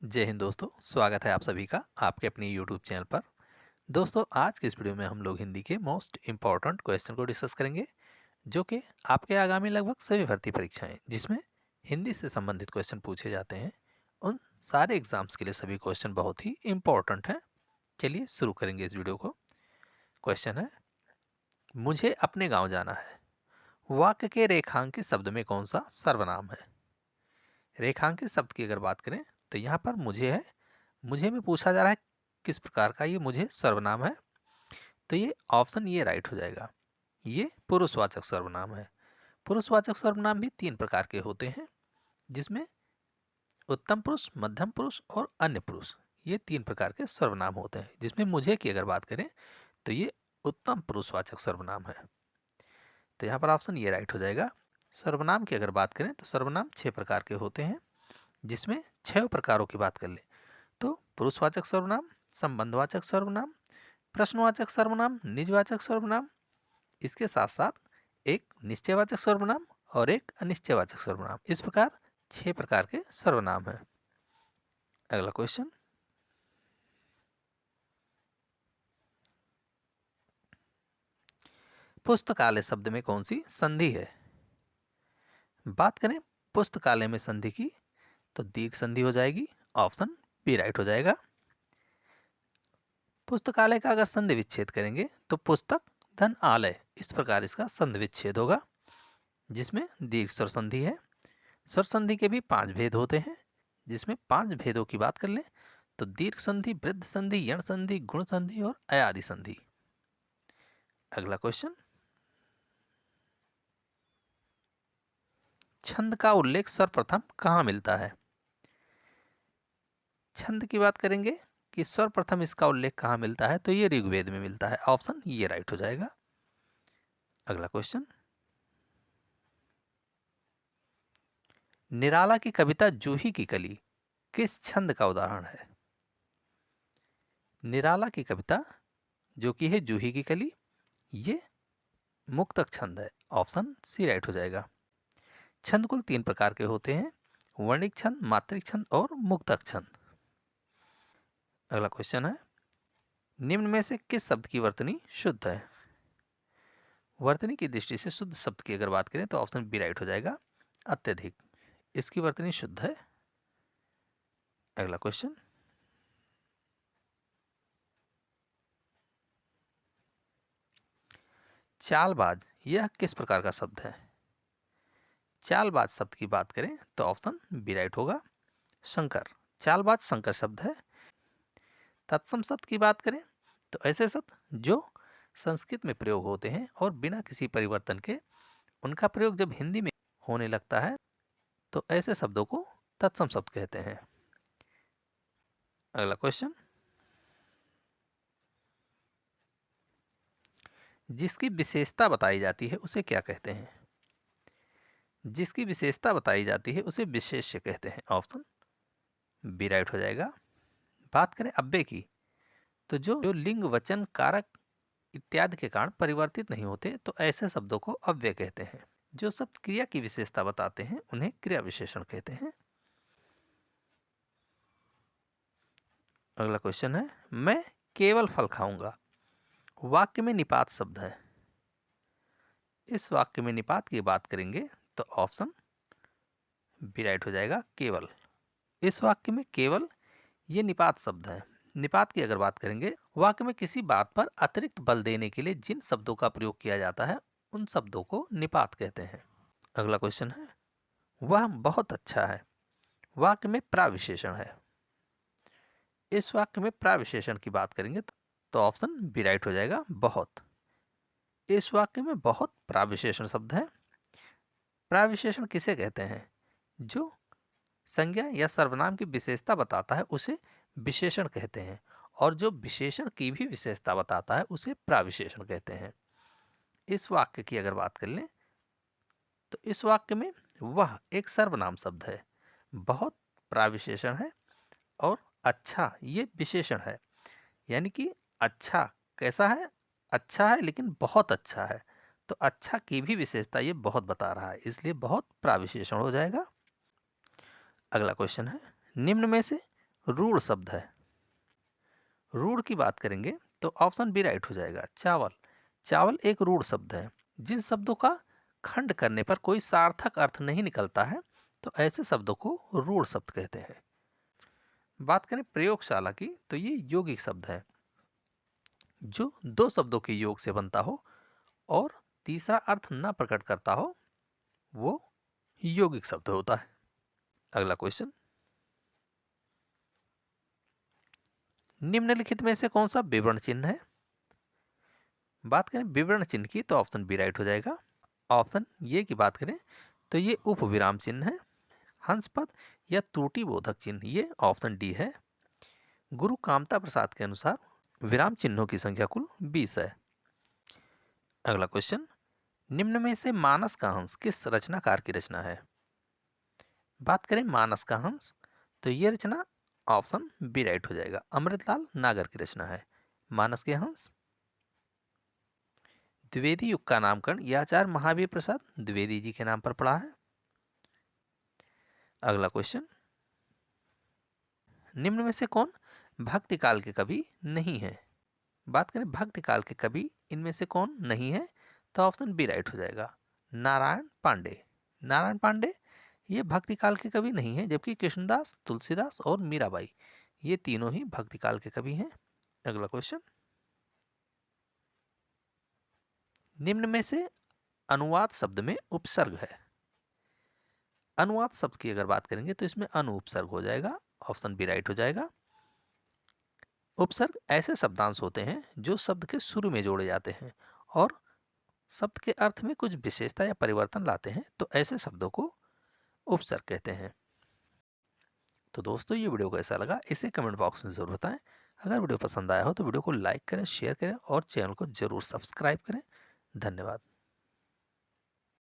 जय हिंद दोस्तों, स्वागत है आप सभी का आपके अपने यूट्यूब चैनल पर। दोस्तों, आज के इस वीडियो में हम लोग हिंदी के मोस्ट इम्पॉर्टेंट क्वेश्चन को डिस्कस करेंगे, जो कि आपके आगामी लगभग सभी भर्ती परीक्षाएं जिसमें हिंदी से संबंधित क्वेश्चन पूछे जाते हैं, उन सारे एग्जाम्स के लिए सभी क्वेश्चन बहुत ही इम्पोर्टेंट हैं। चलिए शुरू करेंगे इस वीडियो को। क्वेश्चन है, मुझे अपने गाँव जाना है। वाक्य के रेखांकित शब्द में कौन सा सर्वनाम है? रेखांकित शब्द की अगर बात करें तो यहाँ पर मुझे है, मुझे में पूछा जा रहा है किस प्रकार का ये मुझे सर्वनाम है, तो ये ऑप्शन ये राइट हो जाएगा। ये पुरुषवाचक सर्वनाम है। पुरुषवाचक सर्वनाम भी तीन प्रकार के होते हैं, जिसमें उत्तम पुरुष, मध्यम पुरुष और अन्य पुरुष, ये तीन प्रकार के सर्वनाम होते हैं। जिसमें मुझे की अगर बात करें तो ये उत्तम पुरुषवाचक सर्वनाम है, तो यहाँ पर ऑप्शन ये राइट हो जाएगा। सर्वनाम की अगर बात करें तो सर्वनाम 6 प्रकार के होते हैं, जिसमें 6 प्रकारों की बात कर ले तो पुरुषवाचक सर्वनाम, संबंधवाचक सर्वनाम, प्रश्नवाचक सर्वनाम, निजवाचक सर्वनाम, इसके साथ साथ एक निश्चयवाचक सर्वनाम और एक अनिश्चयवाचक सर्वनाम। इस प्रकार 6 प्रकार के सर्वनाम हैं। अगला क्वेश्चन, पुस्तकालय शब्द में कौन सी संधि है? बात करें पुस्तकालय में संधि की तो दीर्घ संधि हो जाएगी, ऑप्शन बी राइट हो जाएगा। पुस्तकालय का अगर संधि विच्छेद करेंगे तो पुस्तक धन आलय, इस प्रकार इसका संधि विच्छेद होगा, जिसमें दीर्घ स्वर संधि है। स्वर संधि के भी 5 भेद होते हैं, जिसमें 5 भेदों की बात कर लें तो दीर्घ संधि, वृद्ध संधि, यण संधि, गुण संधि और अयादि संधि। अगला क्वेश्चन, छंद का उल्लेख सर्वप्रथम कहाँ मिलता है? छंद की बात करेंगे कि सर्वप्रथम इसका उल्लेख कहाँ मिलता है, तो ये ऋग्वेद में मिलता है, ऑप्शन ये राइट हो जाएगा। अगला क्वेश्चन, निराला की कविता जूही की कली किस छंद का उदाहरण है? निराला की कविता जो कि है जूही की कली, ये मुक्तक छंद है, ऑप्शन सी राइट हो जाएगा। छंद कुल 3 प्रकार के होते हैं, वर्णिक छंद, मात्रिक छंद और मुक्तक छंद। अगला क्वेश्चन है, निम्न में से किस शब्द की वर्तनी शुद्ध है? वर्तनी की दृष्टि से शुद्ध शब्द की अगर बात करें तो ऑप्शन बी राइट हो जाएगा, अत्यधिक, इसकी वर्तनी शुद्ध है। अगला क्वेश्चन, चालबाज यह किस प्रकार का शब्द है? चालबाज शब्द की बात करें तो ऑप्शन बी राइट होगा, संकर, चालबाज संकर शब्द है। तत्सम शब्द की बात करें तो ऐसे शब्द जो संस्कृत में प्रयोग होते हैं और बिना किसी परिवर्तन के उनका प्रयोग जब हिंदी में होने लगता है तो ऐसे शब्दों को तत्सम शब्द कहते हैं। अगला क्वेश्चन, जिसकी विशेषता बताई जाती है उसे क्या कहते हैं? जिसकी विशेषता बताई जाती है उसे विशेष्य कहते हैं, ऑप्शन बी राइट हो जाएगा। बात करें अव्यय की तो जो लिंग, वचन, कारक इत्यादि के कारण परिवर्तित नहीं होते तो ऐसे शब्दों को अव्यय कहते हैं। जो शब्द क्रिया की विशेषता बताते हैं उन्हें क्रिया विशेषण कहते हैं। अगला क्वेश्चन है, मैं केवल फल खाऊंगा वाक्य में निपात शब्द है। इस वाक्य में निपात की बात करेंगे तो ऑप्शन बी राइट हो जाएगा, केवल। इस वाक्य में केवल ये निपात शब्द है। निपात की अगर बात करेंगे, वाक्य में किसी बात पर अतिरिक्त बल देने के लिए जिन शब्दों का प्रयोग किया जाता है उन शब्दों को निपात कहते हैं। अगला क्वेश्चन है, वह बहुत अच्छा है वाक्य में प्राविशेषण है। इस वाक्य में प्राविशेषण की बात करेंगे तो ऑप्शन बी राइट हो जाएगा, बहुत। इस वाक्य में बहुत प्राविशेषण शब्द है। प्राविशेषण किसे कहते हैं? जो संज्ञा या सर्वनाम की विशेषता बताता है उसे विशेषण कहते हैं, और जो विशेषण की भी विशेषता बताता है उसे प्राविशेषण कहते हैं। इस वाक्य की अगर बात कर लें तो इस वाक्य में वह एक सर्वनाम शब्द है, बहुत प्राविशेषण है और अच्छा ये विशेषण है। यानी कि अच्छा कैसा है? अच्छा है लेकिन बहुत अच्छा है, तो अच्छा की भी विशेषता ये बहुत बता रहा है, इसलिए बहुत प्राविशेषण हो जाएगा। अगला क्वेश्चन है, निम्न में से रूढ़ शब्द है। रूढ़ की बात करेंगे तो ऑप्शन बी राइट हो जाएगा, चावल। चावल एक रूढ़ शब्द है। जिन शब्दों का खंड करने पर कोई सार्थक अर्थ नहीं निकलता है तो ऐसे शब्दों को रूढ़ शब्द कहते हैं। बात करें प्रयोगशाला की तो ये यौगिक शब्द है। जो दो शब्दों के योग से बनता हो और तीसरा अर्थ न प्रकट करता हो वो यौगिक शब्द होता है। अगला क्वेश्चन, निम्नलिखित में से कौन सा विवरण चिन्ह है? बात करें विवरण चिन्ह की तो ऑप्शन बी राइट हो जाएगा। ऑप्शन ये की बात करें तो ये उप विराम चिन्ह है। हंसपद या त्रुटि बोधक चिन्ह ये ऑप्शन डी है। गुरु कामता प्रसाद के अनुसार विराम चिन्हों की संख्या कुल 20 है। अगला क्वेश्चन, निम्न में से मानस का हंस किस रचनाकार की रचना है? बात करें मानस का हंस तो ये रचना ऑप्शन बी राइट हो जाएगा, अमृतलाल नागर की रचना है। मानस के हंस द्विवेदी युग का नामकरण ये आचार्य महावीर प्रसाद द्विवेदी जी के नाम पर पड़ा है। अगला क्वेश्चन, निम्न में से कौन भक्ति काल के कवि नहीं है? बात करें भक्ति काल के कवि इनमें से कौन नहीं है तो ऑप्शन बी राइट हो जाएगा, नारायण पांडे। नारायण पांडे ये भक्ति काल के कवि नहीं है, जबकि कृष्णदास, तुलसीदास और मीराबाई ये तीनों ही भक्ति काल के कवि हैं। अगला क्वेश्चन, निम्न में से अनुवाद शब्द में उपसर्ग है? अनुवाद शब्द की अगर बात करेंगे तो इसमें अनु उपसर्ग हो जाएगा, ऑप्शन बी राइट हो जाएगा। उपसर्ग ऐसे शब्दांश होते हैं जो शब्द के शुरू में जोड़े जाते हैं और शब्द के अर्थ में कुछ विशेषता या परिवर्तन लाते हैं, तो ऐसे शब्दों को उपसर्ग कहते हैं। तो दोस्तों ये वीडियो कैसा लगा इसे कमेंट बॉक्स में ज़रूर बताएं। अगर वीडियो पसंद आया हो तो वीडियो को लाइक करें, शेयर करें और चैनल को ज़रूर सब्सक्राइब करें। धन्यवाद।